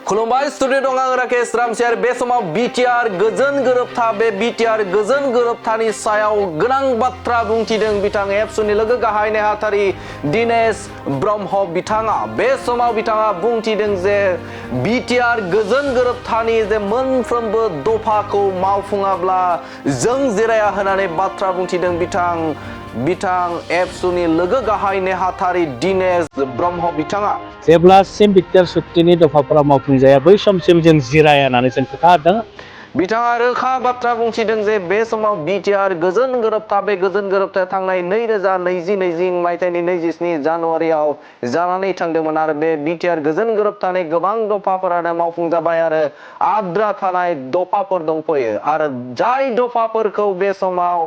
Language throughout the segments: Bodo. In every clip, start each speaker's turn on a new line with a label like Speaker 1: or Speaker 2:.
Speaker 1: खुलुमबाय स्टुडिअ दं आं राकेश रामसियार बे समाव बिटिआर गोजोन गोरोबथा बे बिटिआर गोजोन गोरोबथानि सायाव गोनां बाथ्रा बुंथिदों बिथां एबसुनि लोगो गाहाय नेहाथारि दिनेश ब्रह्म बिथाङा बे समाव बिथाङा बुंथिदों जे बिटिआर गोजोन गोरोबथानि जे मोनफ्रोमबो दफाखौ मावफुङाब्ला जों जिराया होननानै बाथ्रा बुंथिदों बिथां एबसुनि लोगो गाहाय नेहाथारि दिनेश ब्रह्म बिथाङा
Speaker 2: जेब्लासिम बिटिआर सुक्तिनि दफाफोरा मावफुंजाया बै समसिम जों जिराया होननानै जों खोथा होदों।
Speaker 1: बिथाङा रोखा बाथ्रा बुंथिदों जे बे समाव बिटिआर गोजोन गोरोबथा बे गोजोन गोरोबथाया थांनाय 2020 मायथाइनि 27 जानुवारियाव जानानै थांदोंमोन आरो बे बिटिआर गोजोन गोरोबथानि गोबां दफाफोरानो मावफुंजाबाय आरो आद्रा थानाय दफाफोर दंफैयो आरो जाय दफाफोरखौ बे समाव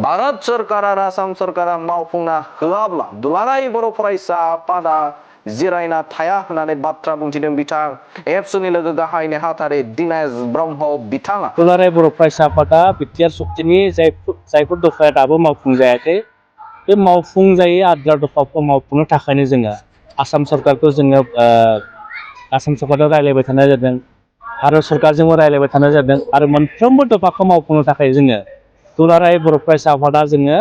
Speaker 1: भारत सरकार आरो आसाम सरकारा मावफुंना होआब्ला दुलाराय बर' फरायसा आफादा जिरायना थाया होननानै बाथ्रा बुंथिदों बिथां एबसुनि लोगो गाहाय नेहाथारि दिनेश ब्रह्म बिथाङा।
Speaker 2: दुलाराय बर' फरायसा आफादा बिटिआर सुक्तिनि जायफोर दफाया दाबो मावफुंजायाखै बे मावफुंजायै आद्रा दफाखौ मावफुंनो थाखायनो जोङो आसाम सरकारखौ आसाम सरकारजों रायज्लायबाय थानाय जादों, भारत सरकारजोंबो रायज्लायबाय थानाय जादों आरो मोनफ्रोमबो दफाखौ मावफुंनो थाखाय जोङो दुलाराय बर' फरायसा आफादा जोङो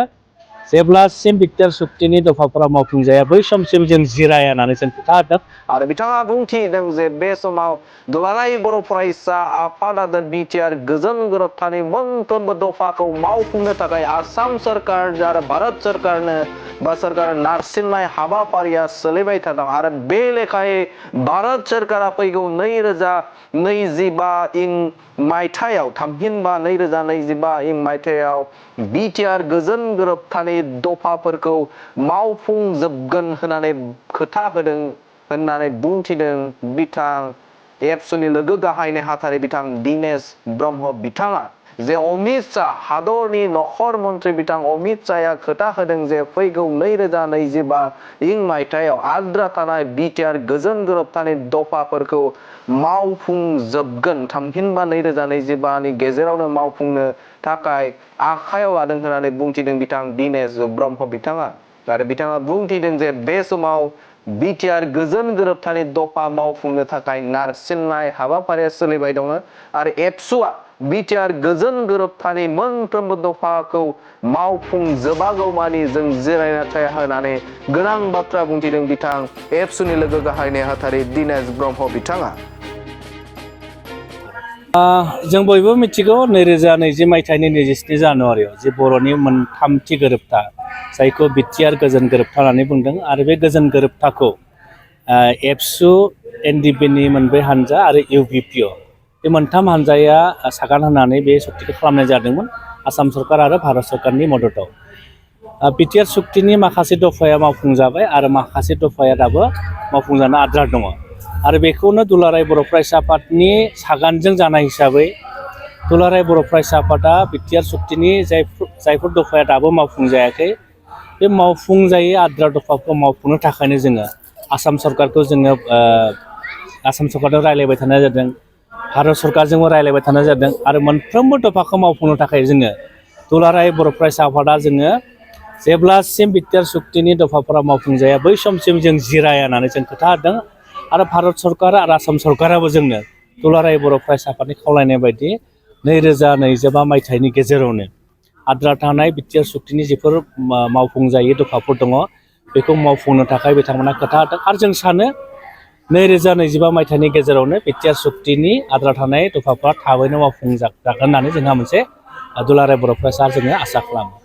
Speaker 2: जेब्लासिम बिटिआर सुक्तिनि दफाफोरा मावफुंजाया बै समसिम जों जिराया होननानै जों खोथा होदों।
Speaker 1: आरो बिथाङा बुंथिदों जे बे समाव दुलाराय बर' फरायसा आफादा बिटिआर गोजोन गोरोबथानि मोनफ्रोमबो दफाखौ मावफुंनो थाखाय आसाम सरकार आरो भारत सरकारनो बा सरकार नारसिननाय हाबाफारिया सोलिबाय थादों आरो बे लेखायै भारत सरकारा फैगौ 2025 मायथाइयाव थामहिनबा 2025 मायथाइयाव बिटिआर गोजोन गोरोबथानि दफाफोरखौ मावफुंजोबगोन होननानै खोथा होदों होननानै बुंथिदों बिथां एबसुनि लोगो गाहाय नेहाथारि बिथां दिनेश ब्रह्म बिथाङा जे अमित शाह हादरनि नखर मन्त्रि बिथां अमित शाहया खोथा होदों जे फैगौ 2025 मायथाइयाव आद्रा थानाय बिटिआर गोजोन गोरोबथानि दफाफोरखौ मावफुंजोबगोन थामहिनबा 2025 नि गेजेरावनो मावफुंनो थाखाय आखायाव लादों होननानै बुंथिदों बिथां दिनेश ब्रह्म बिथाङा आरो बिथाङा बुंथिदों जे बे समाव बिटिआर गोजोन गोरोबथानि दफा मावफुंनो थाखाय नारसिननाय हाबाफारिया सोलिबाय दङ आरो एबसुआ बिटिआर गोजोन गोरोबथानि मोनफ्रोमबो दफाखौ मावफुंजोबागौमानि जों जिरायना थाया होननानै गोनां बाथ्रा बुंथिदों बिथां एबसुनि लोगो गाहाय नेहाथारि दिनेश ब्रह्म बिथाङा।
Speaker 2: जों बयबो मिथिगौ 2020 मायथाइनि 27 जानुवारियाव जे बर'नि मोनथामथि गोरोबथा जायखौ बिटिआर गोजोन गोरोबथा होननानै बुंदों आरो बे गोजोन गोरोबथाखौ एबसु एनडिपिनि मोनब्रै हानजा आरो इउपिपिअ बे मोनथाम हानजाया सागान होनानै बे सुक्तिखौ खालामनाय जादोंमोन आसाम सरकार आरो भारत सरकारनि मददआव। बिटिआर सुक्तिनि माखासे दफाया मावफुंजाबाय आरो माखासे दफाया दाबो मावफुंजानो आद्रा दङ आरो बेखौनो दुलाराय बर' फरायसा आफादनि सागानजों जानाय हिसाबै दुलाराय बर' फरायसा आफादा बिटिआर सुक्तिनि जायफोर दफाया दाबो मावफुंजायाखै बे मावफुंजायै आद्रा दफाखौ मावफुंनो थाखायनो जोङो आसाम सरकारखौ आसाम सरकारजों रायज्लायबाय थानाय जादों, भारत सरकारजोंबो रायज्लायबाय थानाय जादों आरो मोनफ्रोमबो दफाखौ मावफुंनो थाखाय जोङो दुलाराय बर' फरायसा आफादा जोङो जेब्लासिम बिटिआर सुक्तिनि दफाफोरा मावफुंजाया बै समसिम जों जिराया होननानै जों खोथा होदों आरो भारत सरकार आरो आसाम सरकाराबो जोंनो दुलाराय बर' फरायसा आफादनि खावलायनाय बायदि 2025 मायथाइनि गेजेरावनो आद्रा थानाय बिटिआर सुक्तिनि जिफोर मावफुंजायै दफाफोर दङ बेखौ मावफुंनो थाखाय बिथांमोना खोथा होदों आरो जों सानो 2025 मायथाइनि गेजेरावनो बिटिआर सुक्तिनि आद्रा थानाय दफाफोरा थाबैनो मावफुंजागोन होननानै जोंहा मोनसे दुलाराय बर' फरायसा जोङो आसा खालामो।